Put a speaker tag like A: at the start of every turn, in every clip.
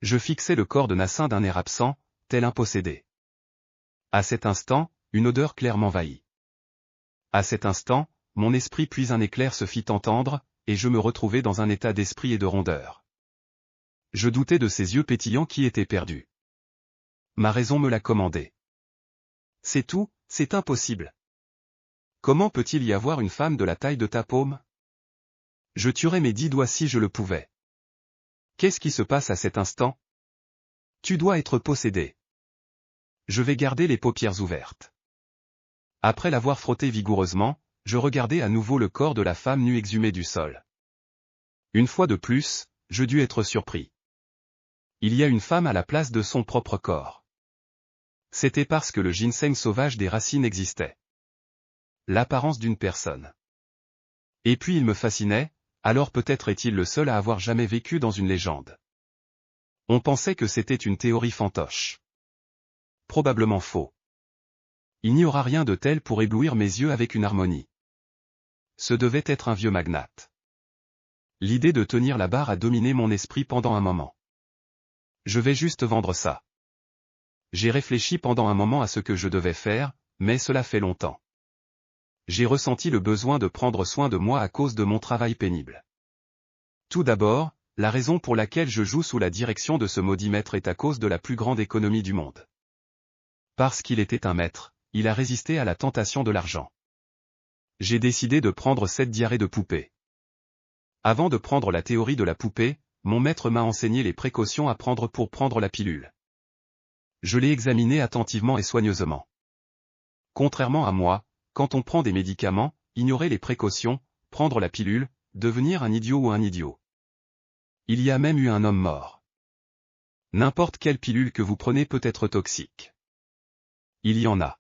A: Je fixai le corps de Nassim d'un air absent, tel un possédé. À cet instant, une odeur claire m'envahit. À cet instant, mon esprit puis un éclair se fit entendre, et je me retrouvai dans un état d'esprit et de rondeur. Je doutais de ces yeux pétillants qui étaient perdus. Ma raison me l'a commandé. C'est tout, c'est impossible. Comment peut-il y avoir une femme de la taille de ta paume? Je tuerais mes 10 doigts si je le pouvais. Qu'est-ce qui se passe à cet instant? Tu dois être possédé. Je vais garder les paupières ouvertes. Après l'avoir frotté vigoureusement, je regardai à nouveau le corps de la femme nue exhumé du sol. Une fois de plus, je dus être surpris. Il y a une femme à la place de son propre corps. C'était parce que le ginseng sauvage des racines existait. L'apparence d'une personne. Et puis il me fascinait, alors peut-être est-il le seul à avoir jamais vécu dans une légende. On pensait que c'était une théorie fantoche. Probablement faux. Il n'y aura rien de tel pour éblouir mes yeux avec une harmonie. Ce devait être un vieux magnate. L'idée de tenir la barre a dominé mon esprit pendant un moment. Je vais juste vendre ça. J'ai réfléchi pendant un moment à ce que je devais faire, mais cela fait longtemps. J'ai ressenti le besoin de prendre soin de moi à cause de mon travail pénible. Tout d'abord, la raison pour laquelle je joue sous la direction de ce maudit maître est à cause de la plus grande économie du monde. Parce qu'il était un maître, il a résisté à la tentation de l'argent. J'ai décidé de prendre cette diarrhée de poupée. Avant de prendre la théorie de la poupée, mon maître m'a enseigné les précautions à prendre pour prendre la pilule. Je l'ai examinée attentivement et soigneusement. Contrairement à moi, quand on prend des médicaments, ignorer les précautions, prendre la pilule, devenir un idiot ou un idiot. Il y a même eu un homme mort. N'importe quelle pilule que vous prenez peut être toxique. Il y en a.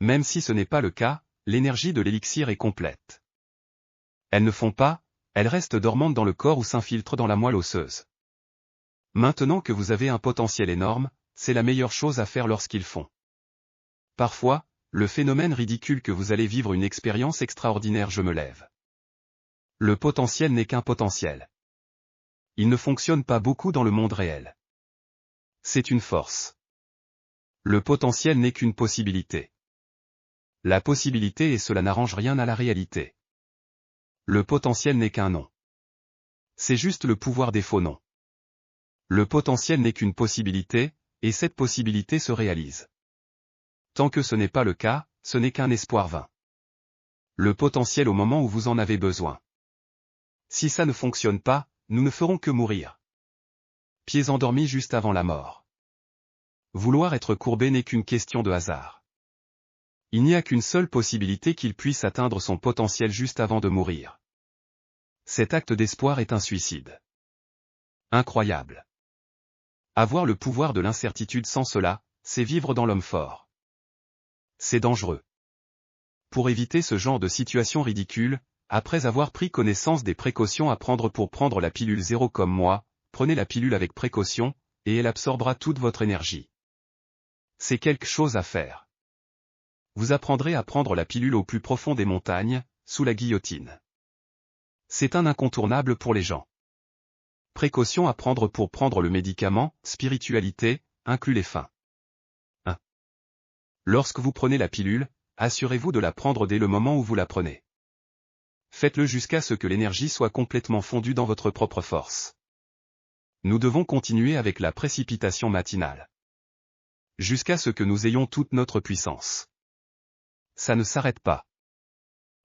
A: Même si ce n'est pas le cas, l'énergie de l'élixir est complète. Elles ne font pas, elles restent dormantes dans le corps ou s'infiltrent dans la moelle osseuse. Maintenant que vous avez un potentiel énorme, c'est la meilleure chose à faire lorsqu'ils font. Parfois, le phénomène ridicule que vous allez vivre une expérience extraordinaire je me lève. Le potentiel n'est qu'un potentiel. Il ne fonctionne pas beaucoup dans le monde réel. C'est une force. Le potentiel n'est qu'une possibilité. La possibilité et cela n'arrange rien à la réalité. Le potentiel n'est qu'un nom. C'est juste le pouvoir des faux noms. Le potentiel n'est qu'une possibilité, et cette possibilité se réalise. Tant que ce n'est pas le cas, ce n'est qu'un espoir vain. Le potentiel au moment où vous en avez besoin. Si ça ne fonctionne pas, nous ne ferons que mourir. Pieds endormis juste avant la mort. Vouloir être courbé n'est qu'une question de hasard. Il n'y a qu'une seule possibilité qu'il puisse atteindre son potentiel juste avant de mourir. Cet acte d'espoir est un suicide. Incroyable. Avoir le pouvoir de l'incertitude sans cela, c'est vivre dans l'homme fort. C'est dangereux. Pour éviter ce genre de situation ridicule, après avoir pris connaissance des précautions à prendre pour prendre la pilule 0 comme moi, prenez la pilule avec précaution, et elle absorbera toute votre énergie. C'est quelque chose à faire. Vous apprendrez à prendre la pilule au plus profond des montagnes, sous la guillotine. C'est un incontournable pour les gens. Précaution à prendre pour prendre le médicament, spiritualité, inclut les fins. 1. Lorsque vous prenez la pilule, assurez-vous de la prendre dès le moment où vous la prenez. Faites-le jusqu'à ce que l'énergie soit complètement fondue dans votre propre force. Nous devons continuer avec la précipitation matinale. Jusqu'à ce que nous ayons toute notre puissance. Ça ne s'arrête pas.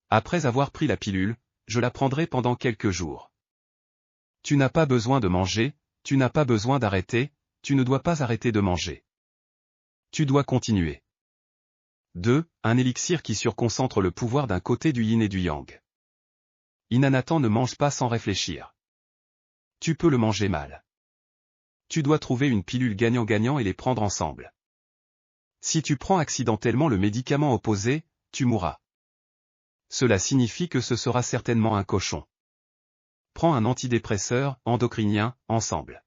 A: Après avoir pris la pilule, je la prendrai pendant quelques jours. Tu n'as pas besoin de manger, tu n'as pas besoin d'arrêter, tu ne dois pas arrêter de manger. Tu dois continuer. 2. Un élixir qui surconcentre le pouvoir d'un côté du yin et du yang. Inanatan ne mange pas sans réfléchir. Tu peux le manger mal. Tu dois trouver une pilule gagnant-gagnant et les prendre ensemble. Si tu prends accidentellement le médicament opposé, tu mourras. Cela signifie que ce sera certainement un cochon. Prends un antidépresseur, endocrinien, ensemble.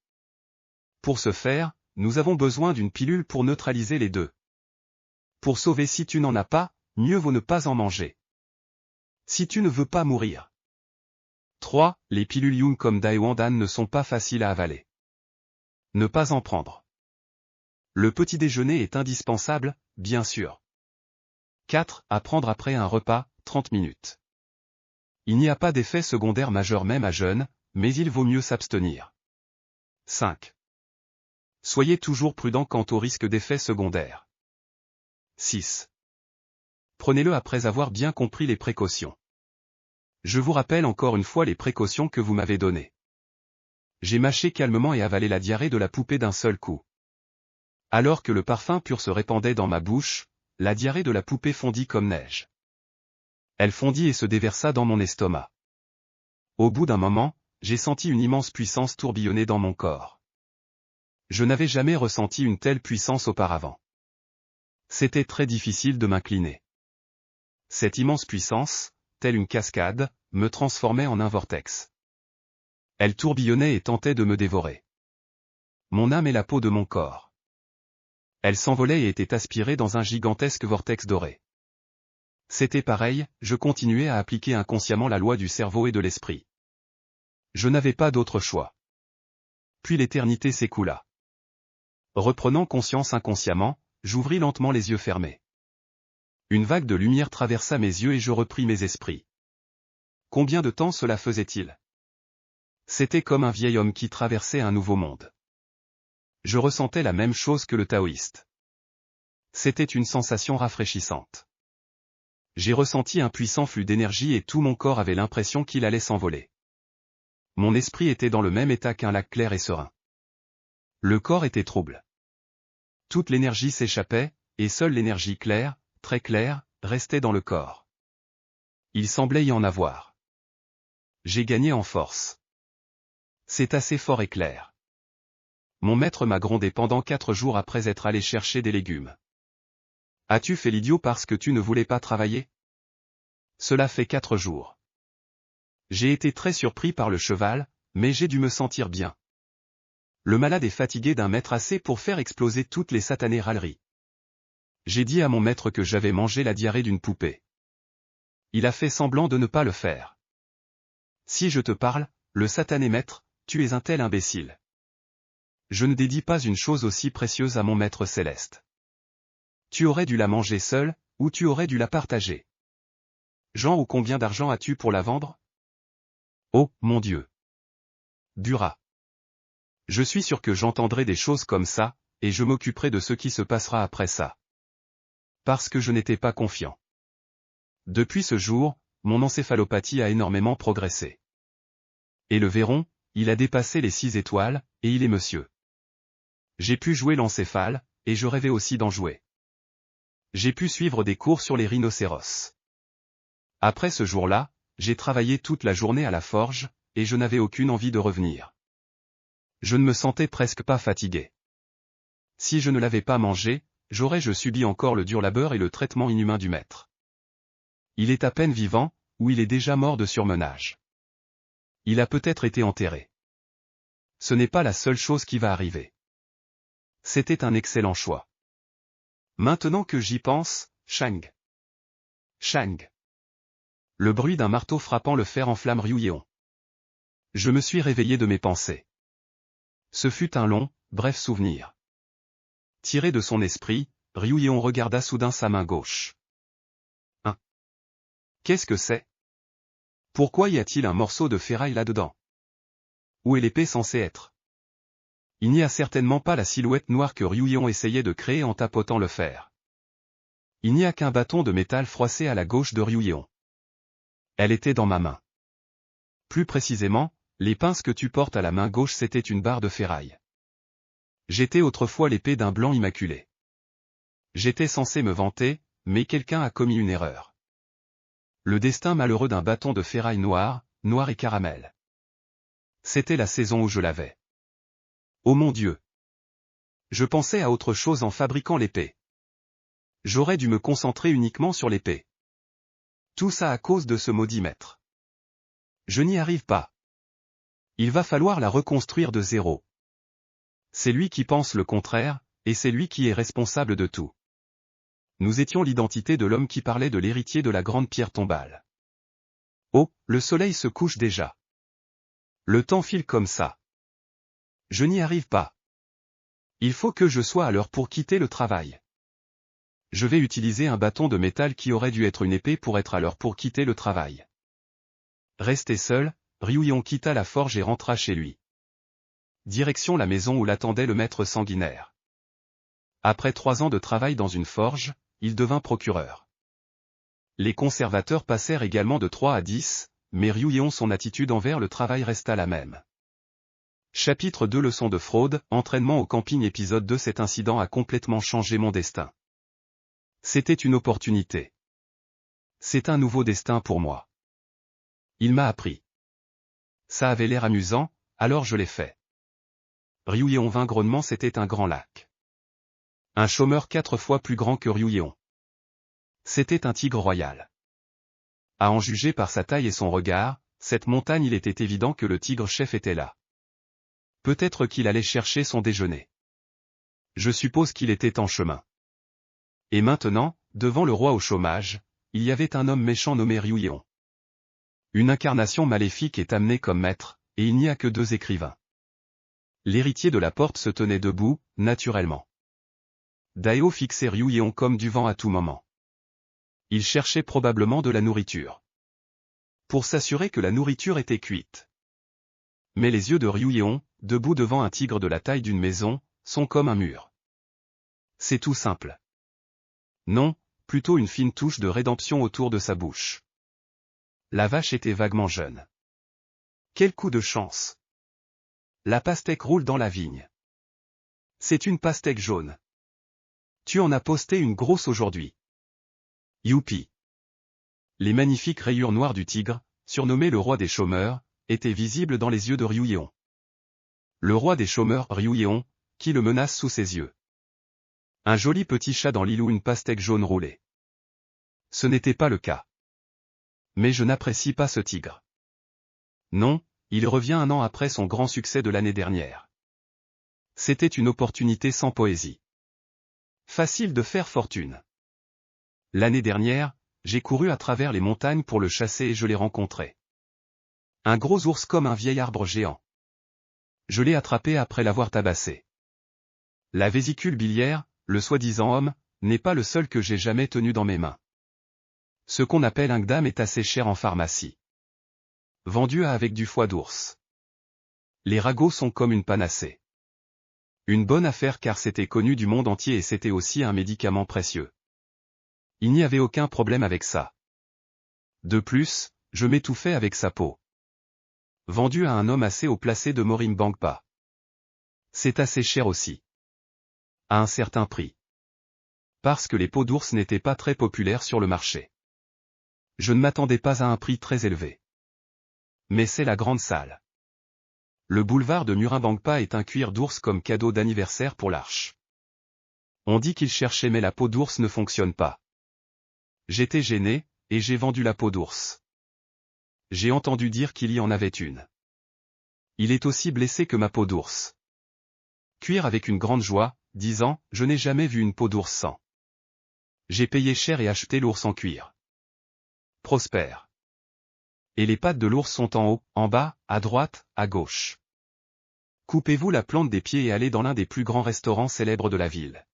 A: Pour ce faire, nous avons besoin d'une pilule pour neutraliser les deux. Pour sauver si tu n'en as pas, mieux vaut ne pas en manger. Si tu ne veux pas mourir. 3. Les pilules Yung comme Daewondan ne sont pas faciles à avaler. Ne pas en prendre. Le petit déjeuner est indispensable, bien sûr. 4. À prendre après un repas, 30 minutes. Il n'y a pas d'effet secondaire majeur même à jeûne, mais il vaut mieux s'abstenir. 5. Soyez toujours prudent quant au risque d'effets secondaires. 6. Prenez-le après avoir bien compris les précautions. Je vous rappelle encore une fois les précautions que vous m'avez données. J'ai mâché calmement et avalé la diarrhée de la poupée d'un seul coup. Alors que le parfum pur se répandait dans ma bouche, la diarrhée de la poupée fondit comme neige. Elle fondit et se déversa dans mon estomac. Au bout d'un moment, j'ai senti une immense puissance tourbillonner dans mon corps. Je n'avais jamais ressenti une telle puissance auparavant. C'était très difficile de m'incliner. Cette immense puissance, telle une cascade, me transformait en un vortex. Elle tourbillonnait et tentait de me dévorer. Mon âme et la peau de mon corps. Elle s'envolait et était aspirée dans un gigantesque vortex doré. C'était pareil, je continuais à appliquer inconsciemment la loi du cerveau et de l'esprit. Je n'avais pas d'autre choix. Puis l'éternité s'écoula. Reprenant conscience inconsciemment, j'ouvris lentement les yeux fermés. Une vague de lumière traversa mes yeux et je repris mes esprits. Combien de temps cela faisait-il? C'était comme un vieil homme qui traversait un nouveau monde. Je ressentais la même chose que le taoïste. C'était une sensation rafraîchissante. J'ai ressenti un puissant flux d'énergie et tout mon corps avait l'impression qu'il allait s'envoler. Mon esprit était dans le même état qu'un lac clair et serein. Le corps était trouble. Toute l'énergie s'échappait, et seule l'énergie claire, très claire, restait dans le corps. Il semblait y en avoir. J'ai gagné en force. C'est assez fort et clair. Mon maître m'a grondé pendant 4 jours après être allé chercher des légumes. As-tu fait l'idiot parce que tu ne voulais pas travailler? Cela fait 4 jours. J'ai été très surpris par le cheval, mais j'ai dû me sentir bien. Le malade est fatigué d'un maître assez pour faire exploser toutes les satanées râleries. J'ai dit à mon maître que j'avais mangé la diarrhée d'une poupée. Il a fait semblant de ne pas le faire. Si je te parle, le satané maître, tu es un tel imbécile. Je ne dédie pas une chose aussi précieuse à mon maître céleste. Tu aurais dû la manger seule, ou tu aurais dû la partager. Jean, ou combien d'argent as-tu pour la vendre? Oh, mon Dieu! Dura. Je suis sûr que j'entendrai des choses comme ça, et je m'occuperai de ce qui se passera après ça. Parce que je n'étais pas confiant. Depuis ce jour, mon encéphalopathie a énormément progressé. Et le Véron, il a dépassé les 6 étoiles, et il est monsieur. J'ai pu jouer l'encéphale, et je rêvais aussi d'en jouer. J'ai pu suivre des cours sur les rhinocéros. Après ce jour-là, j'ai travaillé toute la journée à la forge, et je n'avais aucune envie de revenir. Je ne me sentais presque pas fatigué. Si je ne l'avais pas mangé, j'aurais-je subi encore le dur labeur et le traitement inhumain du maître. Il est à peine vivant, ou il est déjà mort de surmenage. Il a peut-être été enterré. Ce n'est pas la seule chose qui va arriver. C'était un excellent choix. Maintenant que j'y pense, Shang. Shang. Le bruit d'un marteau frappant le fer enflamme Ryu Yeon. Je me suis réveillé de mes pensées. Ce fut un long, bref souvenir. Tiré de son esprit, Ryu Yeon regarda soudain sa main gauche. Hein? Qu'est-ce que c'est? Pourquoi y a-t-il un morceau de ferraille là-dedans? Où est l'épée censée être? Il n'y a certainement pas la silhouette noire que Ryu Yeon essayait de créer en tapotant le fer. Il n'y a qu'un bâton de métal froissé à la gauche de Ryu Yeon. Elle était dans ma main. Plus précisément, les pinces que tu portes à la main gauche c'était une barre de ferraille. J'étais autrefois l'épée d'un blanc immaculé. J'étais censé me vanter, mais quelqu'un a commis une erreur. Le destin malheureux d'un bâton de ferraille noir, noir et caramel. C'était la saison où je l'avais. Oh mon Dieu! Je pensais à autre chose en fabriquant l'épée. J'aurais dû me concentrer uniquement sur l'épée. Tout ça à cause de ce maudit maître. Je n'y arrive pas. Il va falloir la reconstruire de zéro. C'est lui qui pense le contraire, et c'est lui qui est responsable de tout. Nous étions l'identité de l'homme qui parlait de l'héritier de la grande pierre tombale. Oh, le soleil se couche déjà. Le temps file comme ça. Je n'y arrive pas. Il faut que je sois à l'heure pour quitter le travail. Je vais utiliser un bâton de métal qui aurait dû être une épée pour être à l'heure pour quitter le travail. Resté seul, Ryuyon quitta la forge et rentra chez lui. Direction la maison où l'attendait le maître sanguinaire. Après 3 ans de travail dans une forge, il devint procureur. Les conservateurs passèrent également de 3 à 10, mais Ryuyon son attitude envers le travail resta la même. Chapitre 2 Leçon de fraude, entraînement au camping épisode 2 Cet incident a complètement changé mon destin. C'était une opportunité. C'est un nouveau destin pour moi. Il m'a appris. Ça avait l'air amusant, alors je l'ai fait. Ryuyon vint grondement c'était un grand lac. Un chômeur 4 fois plus grand que Ryuyon. C'était un tigre royal. À en juger par sa taille et son regard, cette montagne il était évident que le tigre chef était là. Peut-être qu'il allait chercher son déjeuner. Je suppose qu'il était en chemin. Et maintenant, devant le roi au chômage, il y avait un homme méchant nommé Ryuyon. Une incarnation maléfique est amenée comme maître, et il n'y a que 2 écrivains. L'héritier de la porte se tenait debout, naturellement. Daio fixait Ryuyon comme du vent à tout moment. Il cherchait probablement de la nourriture. Pour s'assurer que la nourriture était cuite. Mais les yeux de Ryuyon, debout devant un tigre de la taille d'une maison, sont comme un mur. C'est tout simple. Non, plutôt une fine touche de rédemption autour de sa bouche. La vache était vaguement jeune. Quel coup de chance! La pastèque roule dans la vigne. C'est une pastèque jaune. Tu en as posté une grosse aujourd'hui. Youpi! Les magnifiques rayures noires du tigre, surnommé le roi des chômeurs, étaient visibles dans les yeux de Ryuyon. Le roi des chômeurs, Ryuyon, qui le menace sous ses yeux. Un joli petit chat dans l'île ou une pastèque jaune roulée. Ce n'était pas le cas. Mais je n'apprécie pas ce tigre. Non, il revient 1 an après son grand succès de l'année dernière. C'était une opportunité sans poésie. Facile de faire fortune. L'année dernière, j'ai couru à travers les montagnes pour le chasser et je l'ai rencontré. Un gros ours comme un vieil arbre géant. Je l'ai attrapé après l'avoir tabassé. La vésicule biliaire, le soi-disant homme, n'est pas le seul que j'ai jamais tenu dans mes mains. Ce qu'on appelle un gdam est assez cher en pharmacie. Vendu avec du foie d'ours. Les ragots sont comme une panacée. Une bonne affaire car c'était connu du monde entier et c'était aussi un médicament précieux. Il n'y avait aucun problème avec ça. De plus, je m'étouffais avec sa peau. Vendu à un homme assez haut placé de Morimbangpa. C'est assez cher aussi. À un certain prix. Parce que les peaux d'ours n'étaient pas très populaires sur le marché. Je ne m'attendais pas à un prix très élevé. Mais c'est la grande salle. Le boulevard de Murimbangpa est un cuir d'ours comme cadeau d'anniversaire pour l'arche. On dit qu'il cherchait mais la peau d'ours ne fonctionne pas. J'étais gêné, et j'ai vendu la peau d'ours. J'ai entendu dire qu'il y en avait une. Il est aussi blessé que ma peau d'ours. Cuire avec une grande joie, disant, je n'ai jamais vu une peau d'ours sans. J'ai payé cher et acheté l'ours en cuir. Prospère. Et les pattes de l'ours sont en haut, en bas, à droite, à gauche. Coupez-vous la plante des pieds et allez dans l'un des plus grands restaurants célèbres de la ville.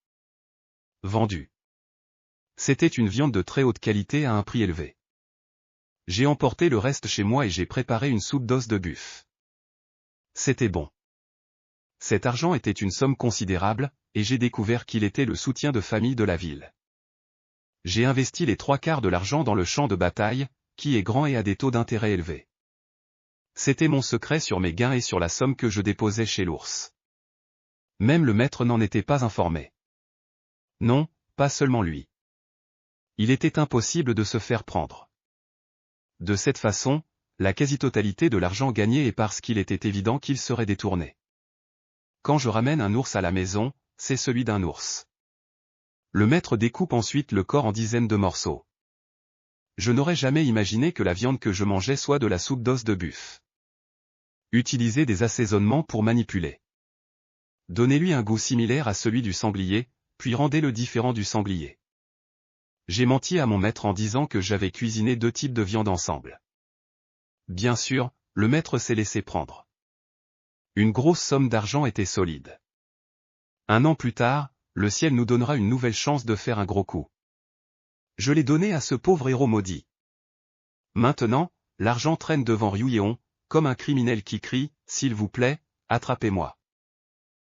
A: Vendu. C'était une viande de très haute qualité à un prix élevé. J'ai emporté le reste chez moi et j'ai préparé une soupe d'os de buffle. C'était bon. Cet argent était une somme considérable, et j'ai découvert qu'il était le soutien de famille de la ville. J'ai investi les 3/4 de l'argent dans le champ de bataille, qui est grand et a des taux d'intérêt élevés. C'était mon secret sur mes gains et sur la somme que je déposais chez l'ours. Même le maître n'en était pas informé. Non, pas seulement lui. Il était impossible de se faire prendre. De cette façon, la quasi-totalité de l'argent gagné est parce qu'il était évident qu'il serait détourné. Quand je ramène un ours à la maison, c'est celui d'un ours. Le maître découpe ensuite le corps en dizaines de morceaux. Je n'aurais jamais imaginé que la viande que je mangeais soit de la soupe d'os de buffle. Utilisez des assaisonnements pour manipuler. Donnez-lui un goût similaire à celui du sanglier, puis rendez-le différent du sanglier. J'ai menti à mon maître en disant que j'avais cuisiné 2 types de viande ensemble. Bien sûr, le maître s'est laissé prendre. Une grosse somme d'argent était solide. Un an plus tard, le ciel nous donnera une nouvelle chance de faire un gros coup. Je l'ai donné à ce pauvre héros maudit. Maintenant, l'argent traîne devant Ryu Yeon, comme un criminel qui crie, s'il vous plaît, attrapez-moi.